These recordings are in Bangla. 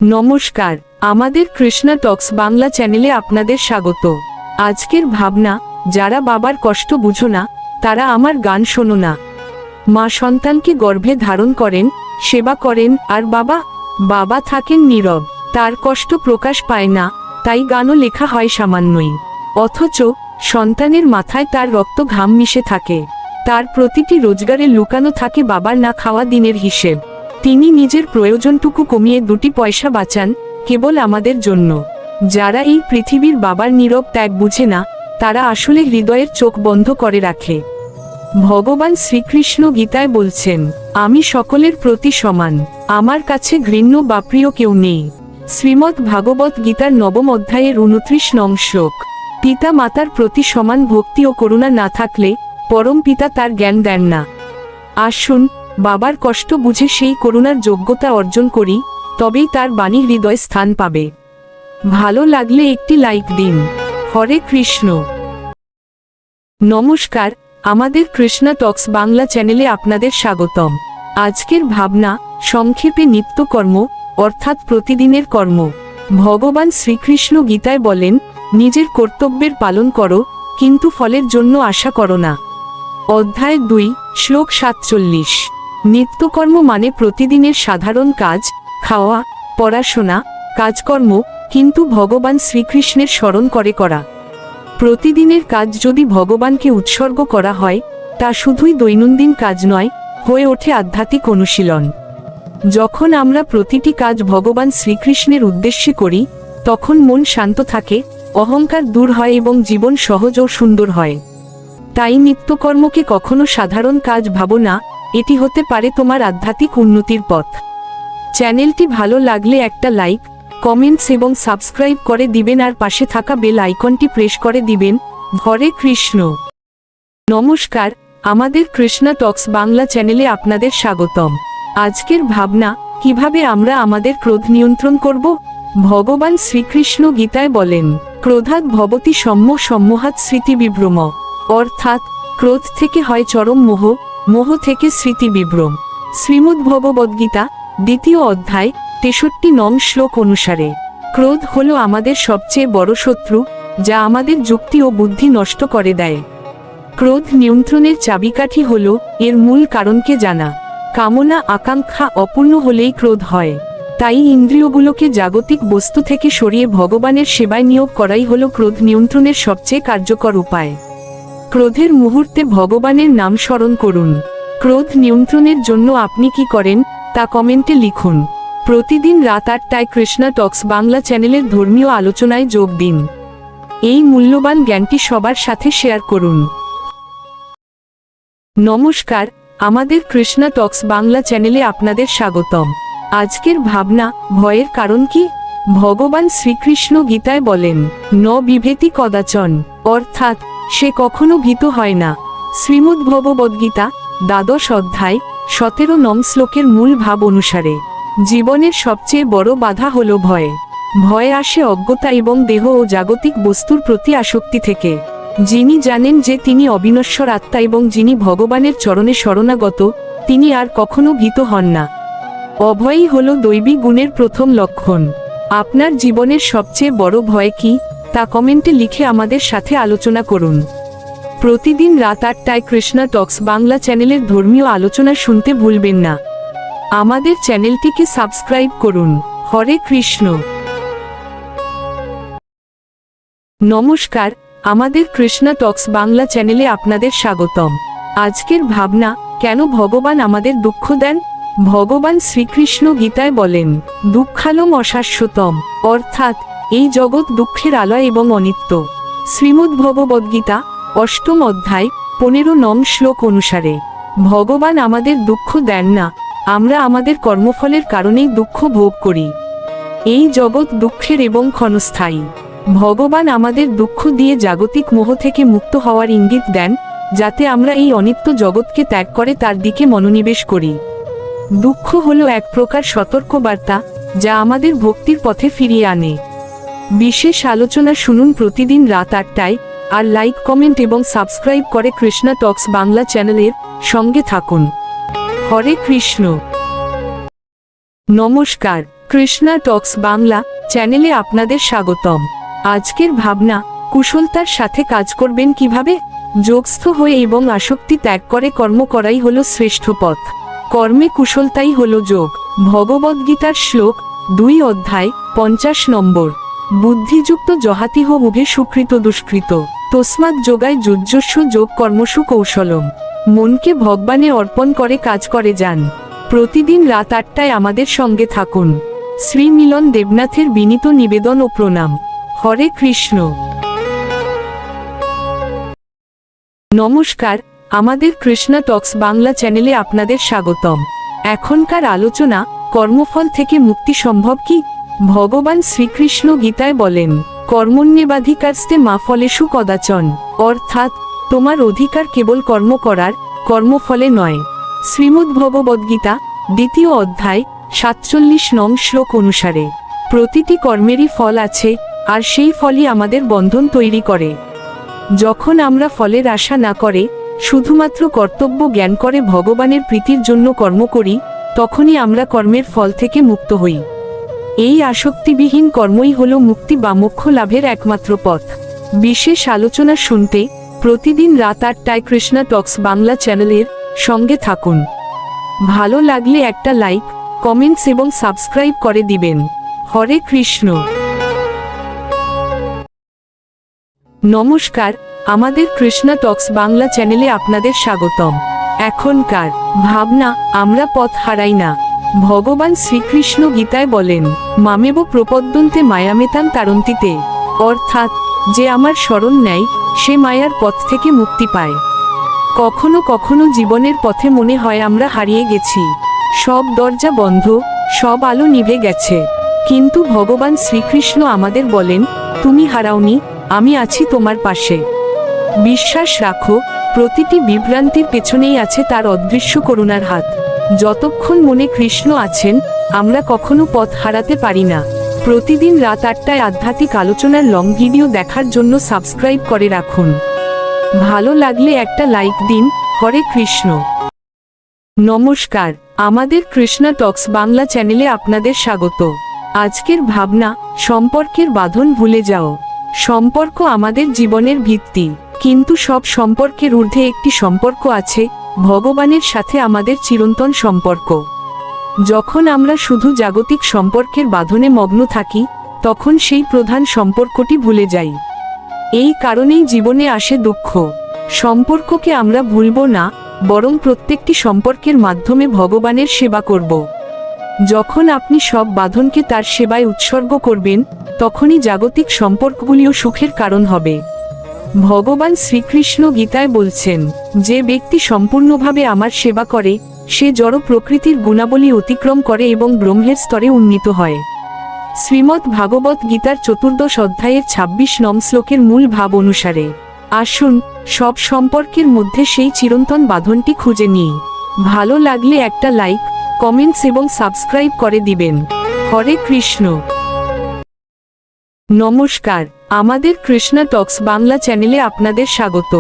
নমস্কার, আমাদের কৃষ্ণা টক্স বাংলা চ্যানেলে আপনাদের স্বাগত। আজকের ভাবনা, যারা বাবার কষ্ট বুঝো না তারা আমার গান শোনো না। মা সন্তানকে গর্ভে ধারণ করেন, সেবা করেন, আর বাবা থাকেন নীরব। তার কষ্ট প্রকাশ পায় না, তাই গানও লেখা হয় সামান্যই। অথচ সন্তানের মাথায় তার রক্ত ঘাম মিশে থাকে। তার প্রতিটি রোজগারে লুকানো থাকে বাবার না খাওয়া দিনের হিসেব। তিনি নিজের প্রয়োজনটুকু কমিয়ে 2 পয়সা বাঁচান কেবল আমাদের জন্য। যারা এই পৃথিবীর বাবার নীরব ত্যাগ বুঝে না, তারা আসলে হৃদয়ের চোখ বন্ধ করে রাখে। ভগবান শ্রীকৃষ্ণ গীতায় বলছেন, আমি সকলের প্রতি সমান, আমার কাছে ঘৃণ্য বা প্রিয় কেউ নেই। শ্রীমদ্ ভাগবত গীতার 9ম অধ্যায়ের 29 নং শ্লোক। পিতা মাতার প্রতি সমান ভক্তি ও করুণা না থাকলে পরম পিতা তার জ্ঞান দেন না। আসুন, বাবার কষ্ট বুঝে সেই করুণার যোগ্যতা অর্জন করি, তবেই তার বাণী হৃদয় স্থান পাবে। ভালো লাগলে একটি লাইক দিন। হরে কৃষ্ণ। নমস্কার, আমাদের কৃষ্ণা টক্স বাংলা চ্যানেলে আপনাদের স্বাগতম। আজকের ভাবনা, সংক্ষেপে নিত্যকর্ম অর্থাৎ প্রতিদিনের কর্ম। ভগবান শ্রীকৃষ্ণ গীতায় বলেন, নিজের কর্তব্যের পালন করো, কিন্তু ফলের জন্য আশা করো না। অধ্যায় 2, শ্লোক 47। নিত্যকর্ম মানে প্রতিদিনের সাধারণ কাজ, খাওয়া, পড়াশোনা, কাজকর্ম, কিন্তু ভগবান শ্রীকৃষ্ণের স্মরণ করে করা। প্রতিদিনের কাজ যদি ভগবানকে উৎসর্গ করা হয়, তা শুধুই দৈনন্দিন কাজ নয়, হয়ে ওঠে আধ্যাত্মিক অনুশীলন। যখন আমরা প্রতিটি কাজ ভগবান শ্রীকৃষ্ণের উদ্দেশ্যে করি, তখন মন শান্ত থাকে, অহংকার দূর হয় এবং জীবন সহজ ও সুন্দর হয়। তাই নিত্যকর্মকে কখনো সাধারণ কাজ ভাবো না, এটি হতে পারে তোমার আধ্যাত্মিক উন্নতির পথ। চ্যানেলটি ভালো লাগলে একটা লাইক, কমেন্টস এবং সাবস্ক্রাইব করে দিবেন, আর পাশে থাকা বেল আইকনটি প্রেস করে দিবেন। হরে কৃষ্ণ। নমস্কার, আমাদের কৃষ্ণা টক্স বাংলা চ্যানেলে আপনাদের স্বাগতম। আজকের ভাবনা, কিভাবে আমরা আমাদের ক্রোধ নিয়ন্ত্রণ করব। ভগবান শ্রীকৃষ্ণ গীতায় বলেন, ক্রোধাৎ ভবতি সম্মোহাৎ স্মৃতিবিভ্রম। অর্থাৎ ক্রোধ থেকে হয় চরম মোহ, মোহ থেকে স্মৃতিবিভ্রম। শ্রীমদ্ ভগবদ্গীতা 2য় অধ্যায় 63 নং শ্লোক অনুসারে, ক্রোধ হলো আমাদের সবচেয়ে বড় শত্রু, যা আমাদের যুক্তি ও বুদ্ধি নষ্ট করে দেয়। ক্রোধ নিয়ন্ত্রণের চাবিকাঠি হলো এর মূল কারণকে জানা। কামনা আকাঙ্ক্ষা অপূর্ণ হলেই ক্রোধ হয়। তাই ইন্দ্রিয়গুলোকে জাগতিক বস্তু থেকে সরিয়ে ভগবানের সেবায় নিয়োগ করাই হলো ক্রোধ নিয়ন্ত্রণের সবচেয়ে কার্যকর উপায়। ক্রোধের মুহূর্তে ভগবানের নাম স্মরণ করুন। ক্রোধ নিয়ন্ত্রণের জন্য আপনি কি করেন, তা কমেন্টে লিখুন। প্রতিদিন রাত 8টায় কৃষ্ণা টক্স বাংলা চ্যানেলের ধর্মীয় আলোচনায় যোগ দিন। এই মূল্যবান জ্ঞানটি সবার সাথে শেয়ার করুন। নমস্কার, আমাদের কৃষ্ণা টক্স বাংলা চ্যানেলে আপনাদের স্বাগতম। আজকের ভাবনা, ভয়ের কারণ কি। ভগবান শ্রীকৃষ্ণ গীতায় বলেন, ন বিভেতি কদাচন, অর্থাৎ সে কখনো ভীত হয় না। শ্রীমদ্ ভগবদ্গীতা দ্বাদশ অধ্যায় 17 নং শ্লোকের মূল ভাব অনুসারে, জীবনের সবচেয়ে বড় বাধা হলো ভয়। ভয় আসে অজ্ঞতা এবং দেহ ও জাগতিক বস্তুর প্রতি আসক্তি থেকে। যিনি জানেন যে তিনি অবিনশ্বর আত্মা এবং যিনি ভগবানের চরণে শরণাগত, তিনি আর কখনো ভীত হন না। অভয়ই হলো দৈবী গুণের প্রথম লক্ষণ। আপনার জীবনের সবচেয়ে বড় ভয় কি, তা কমেন্টে লিখে আমাদের সাথে আলোচনা করুন। প্রতিদিন রাত 8টায় কৃষ্ণা টক্স বাংলা চ্যানেলের ধর্মীয় আলোচনা শুনতে ভুলবেন না। আমাদের চ্যানেলটিকে সাবস্ক্রাইব করুন। হরে কৃষ্ণ। নমস্কার, আমাদের কৃষ্ণা টক্স বাংলা চ্যানেলে আপনাদের স্বাগতম। আজকের ভাবনা, কেন ভগবান আমাদের দুঃখ দেন। ভগবান শ্রীকৃষ্ণ গীতায় বলেন, দুঃখালম অশাশ্বতম, অর্থাৎ এই জগৎ দুঃখের আলয় এবং অনিত্য। শ্রীমদ্ ভগবদ্গীতা 8ম অধ্যায় 15 নং শ্লোক অনুসারে, ভগবান আমাদের দুঃখ দেন না, আমরা আমাদের কর্মফলের কারণেই দুঃখ ভোগ করি। এই জগৎ দুঃখের এবং ক্ষণস্থায়ী। ভগবান আমাদের দুঃখ দিয়ে জাগতিক মোহ থেকে মুক্ত হওয়ার ইঙ্গিত দেন, যাতে আমরা এই অনিত্য জগৎকে ত্যাগ করে তার দিকে মনোনিবেশ করি। দুঃখ হলো এক প্রকার সতর্কবার্তা, যা আমাদের ভক্তির পথে ফিরিয়ে আনে। বিশেষ আলোচনা শুনুন প্রতিদিন রাত 8টায়, আর লাইক, কমেন্ট এবং সাবস্ক্রাইব করে কৃষ্ণা টক্স বাংলা চ্যানেলের সঙ্গে থাকুন। হরে কৃষ্ণ। নমস্কার, কৃষ্ণা টক্স বাংলা চ্যানেলে আপনাদের স্বাগতম। আজকের ভাবনা, কুশলতার সাথে কাজ করবেন কিভাবে? যোগস্থ হয়ে এবং আসক্তি ত্যাগ করে কর্ম করাই হলো শ্রেষ্ঠ পথ। কর্মে কুশলতাই হলো যোগ। ভগবদ্গীতার শ্লোক 2 অধ্যায় 50 নম্বর। বুদ্ধিযুক্ত জহাতিহ উভে সুকৃত দুষ্কৃত তস্মাৎ যোগায় যুজ্যস্য যোগ কর্মসু কৌশলম। মনকে ভগবানে অর্পণ করে কাজ করে যান। প্রতিদিন রাত 8টায় আমাদের সঙ্গে থাকুন। শ্রী মিলন দেবনাথের বিনীত নিবেদন ও প্রণাম। হরে কৃষ্ণ। নমস্কার, আমাদের কৃষ্ণা টক্স বাংলা চ্যানেলে আপনাদের স্বাগতম। এখনকার আলোচনা, কর্মফল থেকে মুক্তি সম্ভব কি? ভগবান শ্রীকৃষ্ণ গীতায় বলেন, কর্মণ্যেবাধিকারস্তে মা ফলেষু কদাচন, অর্থাৎ তোমার অধিকার কেবল কর্ম করার, কর্মফলে নয়। শ্রীমদ্ভগবদ্গীতা 2 অধ্যায় 47 নং শ্লোক অনুসারে প্রতিটি কর্মেরই ফল আছে, আর সেই ফলই আমাদের বন্ধন তৈরি করে। যখন আমরা ফলের আশা না করে শুধুমাত্র কর্তব্য জ্ঞান করে ভগবানের প্রীতির জন্য কর্ম করি, তখনই আমরা কর্মের ফল থেকে মুক্ত হই। এই আসক্তিবিহীন কর্মই হল মুক্তি বা মোক্ষ লাভের একমাত্র পথ। বিশেষ আলোচনা শুনতে প্রতিদিন রাত 8টায় কৃষ্ণা টক্স বাংলা চ্যানেলের সঙ্গে থাকুন। ভালো লাগলে একটা লাইক, কমেন্টস এবং সাবস্ক্রাইব করে দিবেন। হরে কৃষ্ণ। নমস্কার, আমাদের কৃষ্ণা টক্স বাংলা চ্যানেলে আপনাদের স্বাগতম। এখনকার ভাবনা, আমরা পথ হারাই না। ভগবান শ্রীকৃষ্ণ গীতায় বলেন, মামেব প্রপদ্যন্তে মায়ামেতাং তারন্তিতে, অর্থাৎ যে আমার শরণ নেয় সে মায়ার পথ থেকে মুক্তি পায়। কখনো কখনো জীবনের পথে মনে হয় আমরা হারিয়ে গেছি, সব দরজা বন্ধ, সব আলো নিভে গেছে। কিন্তু ভগবান শ্রীকৃষ্ণ আমাদের বলেন, তুমি হারাওনি, আমি আছি তোমার পাশে। বিশ্বাস রাখো, প্রতিটি বিভ্রান্তির পেছনেই আছে তার অদৃশ্য করুণার হাত। যতক্ষণ মনে কৃষ্ণ আছেন, আমরা কখনো পথ হারাতে পারি না। প্রতিদিন রাত 8টায় আধ্যাত্মিক আলোচনার লং ভিডিও দেখার জন্য সাবস্ক্রাইব করে রাখুন। ভালো লাগলে একটা লাইক দিন। হরে কৃষ্ণ। নমস্কার, আমাদের কৃষ্ণা টক্স বাংলা চ্যানেলে আপনাদের স্বাগত। আজকের ভাবনা, সম্পর্কের বাঁধন ভুলে যাও। সম্পর্ক আমাদের জীবনের ভিত্তি, কিন্তু সব সম্পর্কের ঊর্ধ্বে একটি সম্পর্ক আছে, ভগবানের সাথে আমাদের চিরন্তন সম্পর্ক। যখন আমরা শুধু জাগতিক সম্পর্কের বাঁধনে মগ্ন থাকি, তখন সেই প্রধান সম্পর্কটি ভুলে যাই। এই কারণেই জীবনে আসে দুঃখ। সম্পর্ককে আমরা ভুলব না, বরং প্রত্যেকটি সম্পর্কের মাধ্যমে ভগবানের সেবা করব। যখন আপনি সব বাঁধনকে তার সেবায় উৎসর্গ করবেন, তখনই জাগতিক সম্পর্কগুলিও সুখের কারণ হবে। ভগবান শ্রীকৃষ্ণ গীতায় বলছেন, যে ব্যক্তি সম্পূর্ণভাবে আমার সেবা করে সে জড় প্রকৃতির গুণাবলী অতিক্রম করে এবং ব্রহ্মের স্তরে উন্নীত হয়। শ্রীমদ্ ভাগবত গীতার 14 অধ্যায়ের 26 নং শ্লোকের মূল ভাব অনুসারে আসুন সব সম্পর্কের মধ্যে সেই চিরন্তন বাঁধনটি খুঁজে নিই। ভালো লাগলে একটা লাইক, কমেন্টস এবং সাবস্ক্রাইব করে দিবেন। হরে কৃষ্ণ। নমস্কার, আমাদের কৃষ্ণা টক্স বাংলা চ্যানেলে আপনাদের স্বাগত।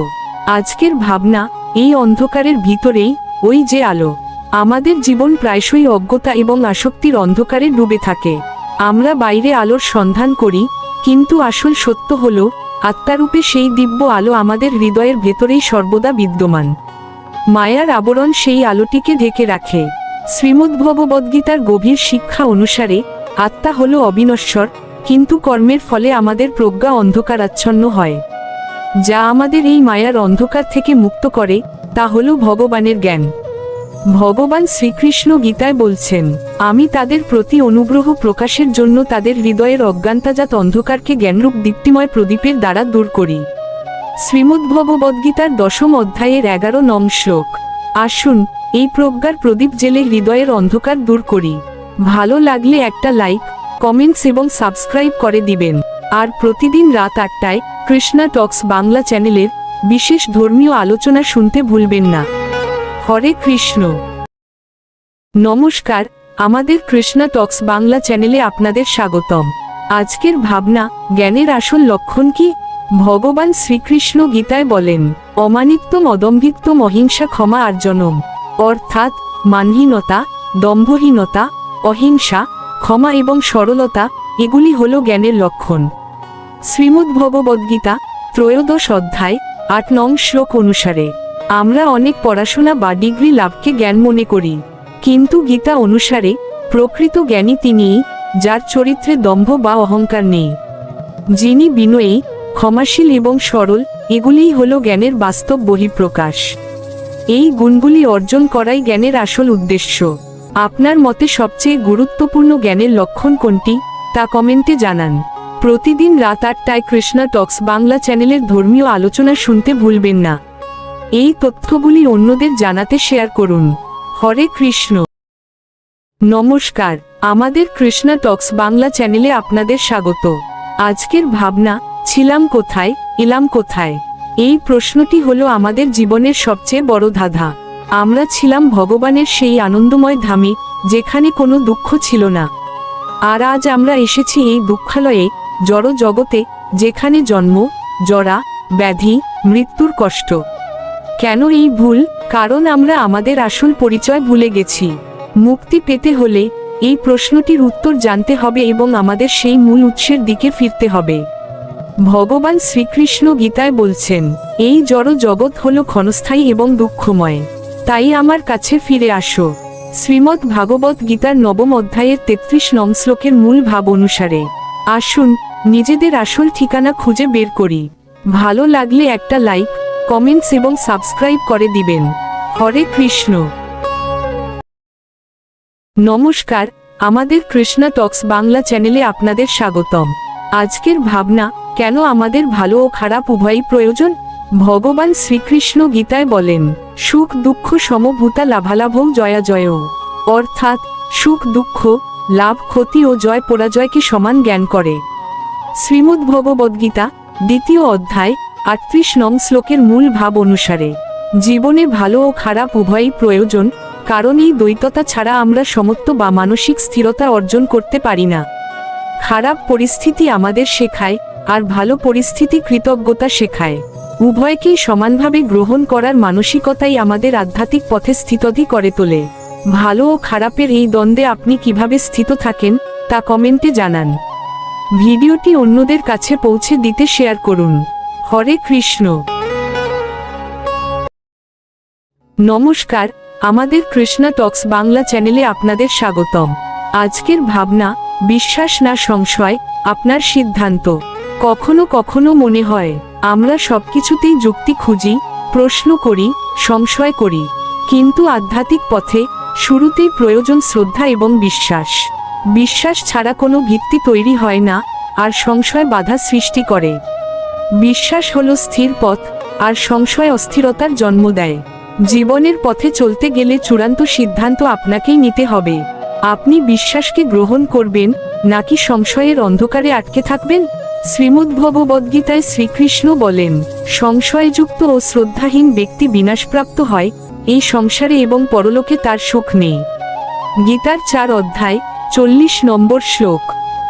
আজকের ভাবনা, এই অন্ধকারের ভিতরেই ওই যে আলো। আমাদের জীবন প্রায়শই অজ্ঞতা এবং আসক্তির অন্ধকারে ডুবে থাকে। আমরা বাইরে আলোর সন্ধান করি, কিন্তু আসল সত্য হলো, আত্মারূপে সেই দিব্য আলো আমাদের হৃদয়ের ভেতরেই সর্বদা বিদ্যমান। মায়ার আবরণ সেই আলোটিকে ঢেকে রাখে। শ্রীমদ্ভগবদ্গীতার গভীর শিক্ষা অনুসারে আত্মা হলো অবিনশ্বর, কিন্তু কর্মের ফলে আমাদের প্রজ্ঞা অন্ধকারাচ্ছন্ন হয়। যা আমাদের এই মায়ার অন্ধকার থেকে মুক্ত করে তা হলো ভগবানের জ্ঞান। ভগবান শ্রীকৃষ্ণ গীতায় বলছেন, আমি তাদের প্রতি অনুগ্রহ প্রকাশের জন্য তাদের হৃদয়ের অজ্ঞানতাজাত অন্ধকারকে জ্ঞানরূপ দীপ্তিময় প্রদীপের দ্বারা দূর করি। শ্রীমদ্ভগবদ্গীতার 10 অধ্যায়ের 11 নং শ্লোক। আসুন এই প্রজ্ঞার প্রদীপ জেলে হৃদয়ের অন্ধকার দূর করি। ভালো লাগলে একটা লাইক, কমেন্টস এবং সাবস্ক্রাইব করে দিবেন। আর প্রতিদিন রাত 8টায় কৃষ্ণা টক্স বাংলা চ্যানেলের বিশেষ ধর্মীয় আলোচনা শুনতে ভুলবেন না। হরে কৃষ্ণ। নমস্কার, আমাদের কৃষ্ণা টক্স বাংলা চ্যানেলে আপনাদের স্বাগতম। আজকের ভাবনা, জ্ঞানের আসল লক্ষণ কি? ভগবান শ্রীকৃষ্ণ গীতায় বলেন, অমানিত্যম অদম্ভিত্বম অহিংসা ক্ষমা আর্জনম, অর্থাৎ মানহীনতা, দম্ভহীনতা, অহিংসা, ক্ষমা এবং সরলতা, এগুলি হল জ্ঞানের লক্ষণ। শ্রীমদ্ভগবদ্গীতা 13 অধ্যায় 8 নং শ্লোক অনুসারে, আমরা অনেক পড়াশোনা বা ডিগ্রি লাভকে জ্ঞান মনে করি, কিন্তু গীতা অনুসারে প্রকৃত জ্ঞানী তিনিই, যার চরিত্রে দম্ভ বা অহংকার নেই, যিনি বিনয়ী, ক্ষমাশীল এবং সরল, এগুলিই হল জ্ঞানের বাস্তব বহিঃপ্রকাশ। এই গুণগুলি অর্জন করাই জ্ঞানের আসল উদ্দেশ্য। আপনার মতে সবচেয়ে গুরুত্বপূর্ণ জ্ঞানের লক্ষণ কোনটি, তা কমেন্টে জানান। প্রতিদিন রাত 8টায় কৃষ্ণা টক্স বাংলা চ্যানেলের ধর্মীয় আলোচনা শুনতে ভুলবেন না। এই তথ্যগুলি অন্যদের জানাতে শেয়ার করুন। হরে কৃষ্ণ। নমস্কার, আমাদের কৃষ্ণা টক্স বাংলা চ্যানেলে আপনাদের স্বাগত। আজকের ভাবনা, ছিলাম কোথায়, এলাম কোথায়। এই প্রশ্নটি হলো আমাদের জীবনের সবচেয়ে বড় ধাঁধা। আমরা ছিলাম ভগবানের সেই আনন্দময় ধামে, যেখানে কোনো দুঃখ ছিল না। আর আজ আমরা এসেছি এই দুঃখালয়ে, জড় জগতে, যেখানে জন্ম, জরা, ব্যাধি, মৃত্যুর কষ্ট। কেন এই ভুল? কারণ আমরা আমাদের আসল পরিচয় ভুলে গেছি। মুক্তি পেতে হলে এই প্রশ্নটির উত্তর জানতে হবে এবং আমাদের সেই মূল উৎসের দিকে ফিরতে হবে। ভগবান শ্রীকৃষ্ণ গীতায় বলছেন, এই জড় জগৎ হলো ক্ষণস্থায়ী এবং দুঃখময়, তাই আমার কাছে ফিরে আসো। শ্রীমদ্ ভাগবত গীতার 9 অধ্যায়ের 33 নং শ্লোকের মূল ভাব অনুসারে, আসুন নিজেদের আসল ঠিকানা খুঁজে বের করি। ভালো লাগলে একটা লাইক, কমেন্টস এবং সাবস্ক্রাইব করে দিবেন। হরে কৃষ্ণ। নমস্কার, আমাদের কৃষ্ণা টক্স বাংলা চ্যানেলে আপনাদের স্বাগতম। আজকের ভাবনা, কেন আমাদের ভালো ও খারাপ উভয়ই প্রয়োজন। ভগবান শ্রীকৃষ্ণ গীতায় বলেন, সুখ দুঃখ সমভূতা লাভালাভৌ জয়া জয়, অর্থাৎ সুখ দুঃখ, লাভ ক্ষতি ও জয় পরাজয়কে সমান জ্ঞান করে। শ্রীমদ্ভগবদ্গীতা 2 অধ্যায় 38 নং শ্লোকের মূল ভাব অনুসারে, জীবনে ভালো ও খারাপ উভয়ই প্রয়োজন, কারণ এই দ্বৈততা ছাড়া আমরা সমত্ব বা মানসিক স্থিরতা অর্জন করতে পারি না। খারাপ পরিস্থিতি আমাদের শেখায়, আর ভালো পরিস্থিতি কৃতজ্ঞতা শেখায়। উভয়কেই সমানভাবে গ্রহণ করার মানসিকতাই আমাদের আধ্যাত্মিক পথে স্থিতধি করে তোলে। ভালো ও খারাপের এই দ্বন্দ্বে আপনি কিভাবে স্থিত থাকেন, তা কমেন্টে জানান। ভিডিওটি অন্যদের কাছে পৌঁছে দিতে শেয়ার করুন। হরে কৃষ্ণ। নমস্কার, আমাদের কৃষ্ণা টক্স বাংলা চ্যানেলে আপনাদের স্বাগতম। আজকের ভাবনা, বিশ্বাস না সংশয়, আপনার সিদ্ধান্ত। কখনো কখনো মনে হয় আমরা সবকিছুতেই যুক্তি খুঁজি, প্রশ্ন করি, সংশয় করি, কিন্তু আধ্যাত্মিক পথে শুরুতেই প্রয়োজন শ্রদ্ধা এবং বিশ্বাস। বিশ্বাস ছাড়া কোনো ভিত্তি তৈরি হয় না, আর সংশয় বাধা সৃষ্টি করে। বিশ্বাস হলো স্থির পথ, আর সংশয় অস্থিরতার জন্ম দেয়। জীবনের পথে চলতে গেলে চূড়ান্ত সিদ্ধান্ত আপনাকেই নিতে হবে। আপনি বিশ্বাসকে গ্রহণ করবেন, নাকি সংশয়ের অন্ধকারে আটকে থাকবেন। শ্রীমদ্ভগবদ্গীতায় শ্রীকৃষ্ণ বলেন, সংশয়যুক্ত ও শ্রদ্ধাহীন ব্যক্তি বিনাশপ্রাপ্ত হয়, এই সংসারে এবং পরলোকে তার সুখ নেই। গীতার 4 অধ্যায় 40 নম্বর শ্লোক।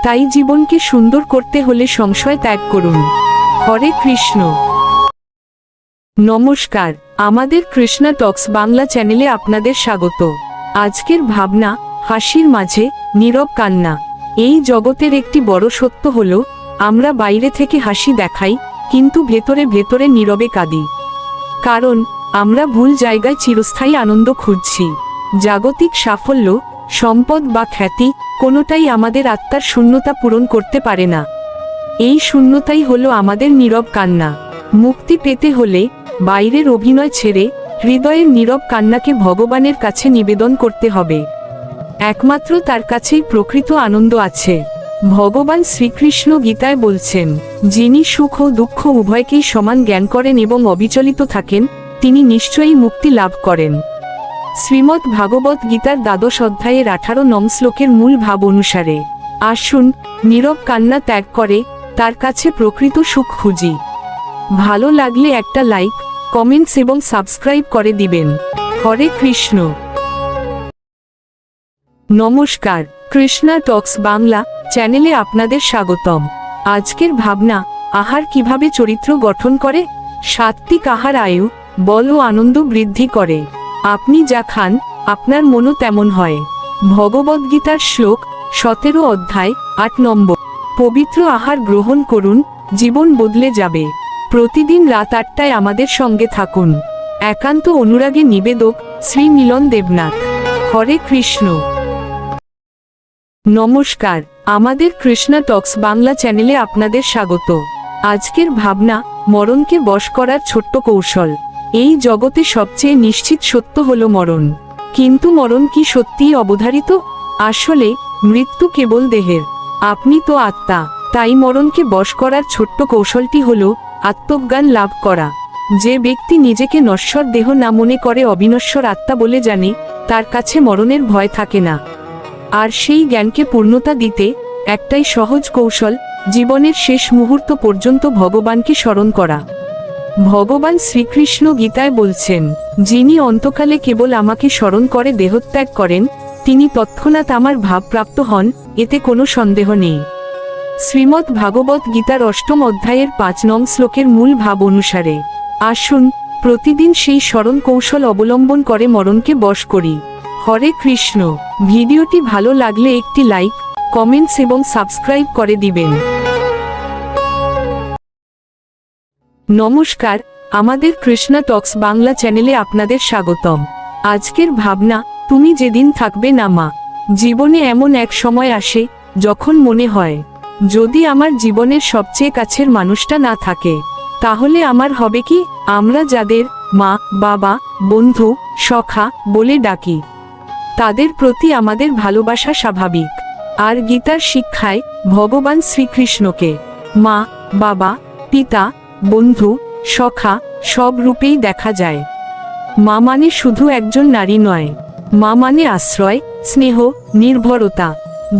তাই জীবনকে সুন্দর করতে হলে সংশয় ত্যাগ করুন। হরে কৃষ্ণ। নমস্কার, আমাদের কৃষ্ণা টক্স বাংলা চ্যানেলে আপনাদের স্বাগত। আজকের ভাবনা, হাসির মাঝে নীরব কান্না। এই জগতের একটি বড় সত্য হলো, আমরা বাইরে থেকে হাসি দেখাই, কিন্তু ভেতরে ভেতরে নীরবে কাঁদি। কারণ আমরা ভুল জায়গায় চিরস্থায়ী আনন্দ খুঁজছি। জাগতিক সাফল্য, সম্পদ বা খ্যাতি, কোনোটাই আমাদের আত্মার শূন্যতা পূরণ করতে পারে না। এই শূন্যতাই হলো আমাদের নীরব কান্না। মুক্তি পেতে হলে বাইরের অভিনয় ছেড়ে হৃদয়ের নীরব কান্নাকে ভগবানের কাছে নিবেদন করতে হবে। একমাত্র তার কাছেই প্রকৃত আনন্দ আছে। ভগবান শ্রীকৃষ্ণ গীতায় বলছেন, যিনি সুখ ও দুঃখ উভয়কেই সমান জ্ঞান করেন এবং অবিচলিত থাকেন, তিনি নিশ্চয়ই মুক্তি লাভ করেন। শ্রীমদ্ ভাগবত গীতার 12 অধ্যায়ের 18 নং শ্লোকের মূল ভাব অনুসারে, আসুন নীরব কান্না ত্যাগ করে তার কাছে প্রকৃত সুখ খুঁজি। ভালো লাগলে একটা লাইক, কমেন্টস এবং সাবস্ক্রাইব করে দিবেন। হরে কৃষ্ণ। নমস্কার, কৃষ্ণা টক্স বাংলা চ্যানেলে আপনাদের স্বাগতম। আজকের ভাবনা, আহার কিভাবে চরিত্র গঠন করে। সাত্ত্বিক আহার আয়ু, বল ও আনন্দ বৃদ্ধি করে। আপনি যা খান, আপনার মনও তেমন হয়। ভগবদ্গীতার শ্লোক 17 অধ্যায় 8 নম্বর। পবিত্র আহার গ্রহণ করুন, জীবন বদলে যাবে। প্রতিদিন রাত 8টায় আমাদের সঙ্গে থাকুন। একান্ত অনুরাগে নিবেদক শ্রী মিলন দেবনাথ। হরে কৃষ্ণ। নমস্কার, আমাদের কৃষ্ণা টক্স বাংলা চ্যানেলে আপনাদের স্বাগত। আজকের ভাবনা, মরণকে বশ করার ছোট্ট কৌশল। এই জগতে সবচেয়ে নিশ্চিত সত্য হলো মরণ। কিন্তু মরণ কি সত্যিই অবধারিত? আসলে মৃত্যু কেবল দেহের, আপনি তো আত্মা। তাই মরণকে বশ করার ছোট্ট কৌশলটি হলো আত্মজ্ঞান লাভ করা। যে ব্যক্তি নিজেকে নশ্বর দেহ না মনে করে অবিনশ্বর আত্মা বলে জানে, তার কাছে মরণের ভয় থাকে না। আর সেই জ্ঞানকে পূর্ণতা দিতে একটাই সহজ কৌশল, জীবনের শেষ মুহূর্ত পর্যন্ত ভগবানকে স্মরণ করা। ভগবান শ্রীকৃষ্ণ গীতায় বলছেন, যিনি অন্তকালে কেবল আমাকে স্মরণ করে দেহত্যাগ করেন, তিনি তৎক্ষণাৎ আমার ভাবপ্রাপ্ত হন, এতে কোনো সন্দেহ নেই। শ্রীমদ্ ভাগবত গীতার 8ম অধ্যায়ের 5 নং শ্লোকের মূল ভাব অনুসারে আসুন প্রতিদিন সেই স্মরণ কৌশল অবলম্বন করে মরণকে বশ করি। হরে কৃষ্ণ। ভিডিওটি ভালো লাগলে একটি লাইক, কমেন্টস এবং সাবস্ক্রাইব করে দিবেন। নমস্কার, আমাদের কৃষ্ণা টক্স বাংলা চ্যানেলে আপনাদের স্বাগতম। আজকের ভাবনা, তুমি যেদিন থাকবে না মা। জীবনে এমন এক সময় আসে যখন মনে হয়, যদি আমার জীবনের সবচেয়ে কাছের মানুষটা না থাকে, তাহলে আমার হবে কি? আমরা যাদের মা, বাবা, বন্ধু, সখা বলে ডাকি, তাদের প্রতি আমাদের ভালোবাসা স্বাভাবিক। আর গীতার শিক্ষায় ভগবান শ্রীকৃষ্ণকে মা, বাবা, পিতা, বন্ধু, সখা সব রূপেই দেখা যায়। মা মানে শুধু একজন নারী নয়, মা মানে আশ্রয়, স্নেহ, নির্ভরতা,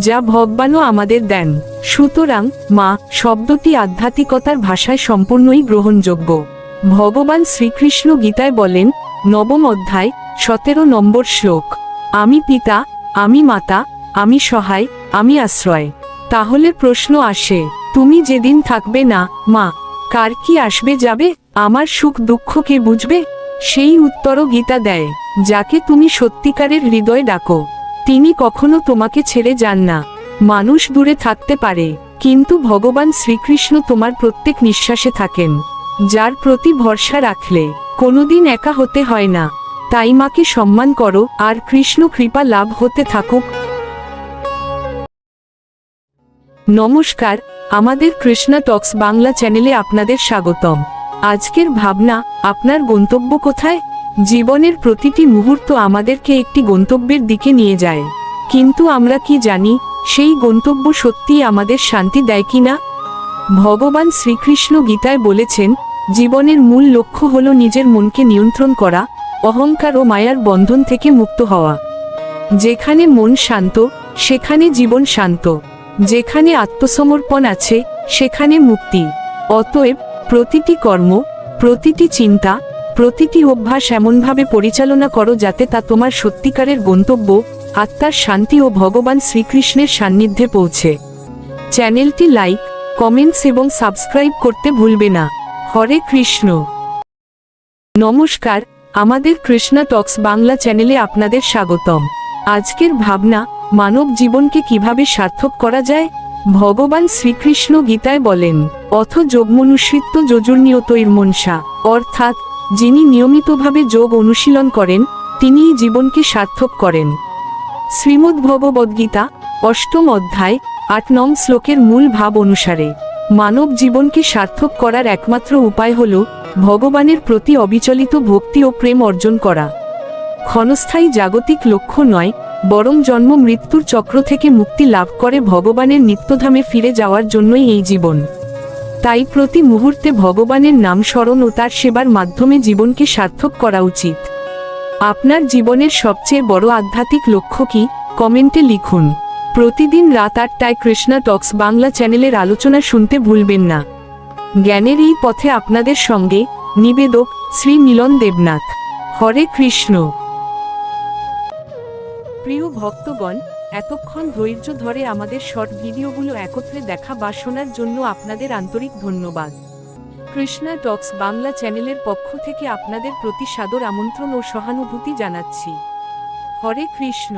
যা ভগবানও আমাদের দেন। সুতরাং মা শব্দটি আধ্যাত্মিকতার ভাষায় সম্পূর্ণই গ্রহণযোগ্য। ভগবান শ্রীকৃষ্ণ গীতায় বলেন, 9ম অধ্যায় 17 নম্বর শ্লোক, আমি পিতা, আমি মাতা, আমি সহায়, আমি আশ্রয়। তাহলে প্রশ্ন আসে, তুমি যেদিন থাকবে না মা, কার কি আসবে যাবে? আমার সুখ দুঃখ কে বুঝবে? সেই উত্তরও গীতা দেয়, যাকে তুমি সত্যিকারের হৃদয়ে ডাকো, তিনি কখনো তোমাকে ছেড়ে যান না। মানুষ দূরে থাকতে পারে, কিন্তু ভগবান শ্রীকৃষ্ণ তোমার প্রত্যেক নিঃশ্বাসে থাকেন। যার প্রতি ভরসা রাখলে কোনোদিন একা হতে হয় না। তাই মাকে সম্মান করো, আর কৃষ্ণ কৃপা লাভ হতে থাকুক। নমস্কার, আমাদের কৃষ্ণা টক্স বাংলা চ্যানেলে আপনাদের স্বাগতম। আজকের ভাবনা, আপনার গন্তব্য কোথায়? জীবনের প্রতিটি মুহূর্ত আমাদেরকে একটি গন্তব্যের দিকে নিয়ে যায়, কিন্তু আমরা কি জানি সেই গন্তব্য সত্যিই আমাদের শান্তি দেয় কিনা? ভগবান শ্রীকৃষ্ণ গীতায় বলেছেন, জীবনের মূল লক্ষ্য হল নিজের মনকে নিয়ন্ত্রণ করা, অহংকার ও মায়ার বন্ধন থেকে মুক্ত হওয়া। যেখানে মন শান্ত, সেখানে জীবন শান্ত। যেখানে আত্মসমর্পণ আছে, সেখানে মুক্তি। অতএব প্রতিটি কর্ম, প্রতিটি চিন্তা, প্রতিটি অভ্যাস এমনভাবে পরিচালনা করো যাতে তা তোমার সত্যিকারের গন্তব্য, আত্মার শান্তি ও ভগবান শ্রীকৃষ্ণের সান্নিধ্যে পৌঁছে। চ্যানেলটি লাইক, কমেন্টস এবং সাবস্ক্রাইব করতে ভুলবে না। হরে কৃষ্ণ। নমস্কার, আমাদের কৃষ্ণা টক্স বাংলা চ্যানেলে আপনাদের স্বাগতম। আজকের ভাবনা, মানব জীবনকে কিভাবে সার্থক করা যায়? ভগবান শ্রীকৃষ্ণ গীতায় বলেন, অথ যোগমনুষ্যিত্ব যজুর্নিয়তৈর মনসা, অর্থাৎ যিনি নিয়মিতভাবে যোগ অনুশীলন করেন, তিনিই জীবনকে সার্থক করেন। শ্রীমদ্ ভগবদ্গীতা 8ম অধ্যায় 8 নং শ্লোকের মূল ভাব অনুসারে মানব জীবনকে সার্থক করার একমাত্র উপায় হল ভগবানের প্রতি অবিচলিত ভক্তি ও প্রেম অর্জন করা। ক্ষণস্থায়ী জাগতিক লক্ষ্য নয়, বরং জন্ম মৃত্যুর চক্র থেকে মুক্তি লাভ করে ভগবানের নিত্যধামে ফিরে যাওয়ার জন্যই এই জীবন। তাই প্রতি মুহূর্তে ভগবানের নাম স্মরণ ও তার সেবার মাধ্যমে জীবনকে সার্থক করা উচিত। আপনার জীবনের সবচেয়ে বড় আধ্যাত্মিক লক্ষ্য কি? কমেন্টে লিখুন। প্রতিদিন রাত 8টায় কৃষ্ণা টক্স বাংলা চ্যানেলের আলোচনা শুনতে ভুলবেন না। জ্ঞানের এই পথে আপনাদের সঙ্গে নিবেদক শ্রী মিলন দেবনাথ। হরে কৃষ্ণ। প্রিয় ভক্তগণ, এতক্ষণ ধৈর্য ধরে আমাদের শর্ট ভিডিওগুলো একত্রে দেখা বা শোনার জন্য আপনাদের আন্তরিক ধন্যবাদ। কৃষ্ণা টক্স বাংলা চ্যানেলের পক্ষ থেকে আপনাদের প্রতি সাদর আমন্ত্রণ ও সহানুভূতি জানাচ্ছি। হরে কৃষ্ণ।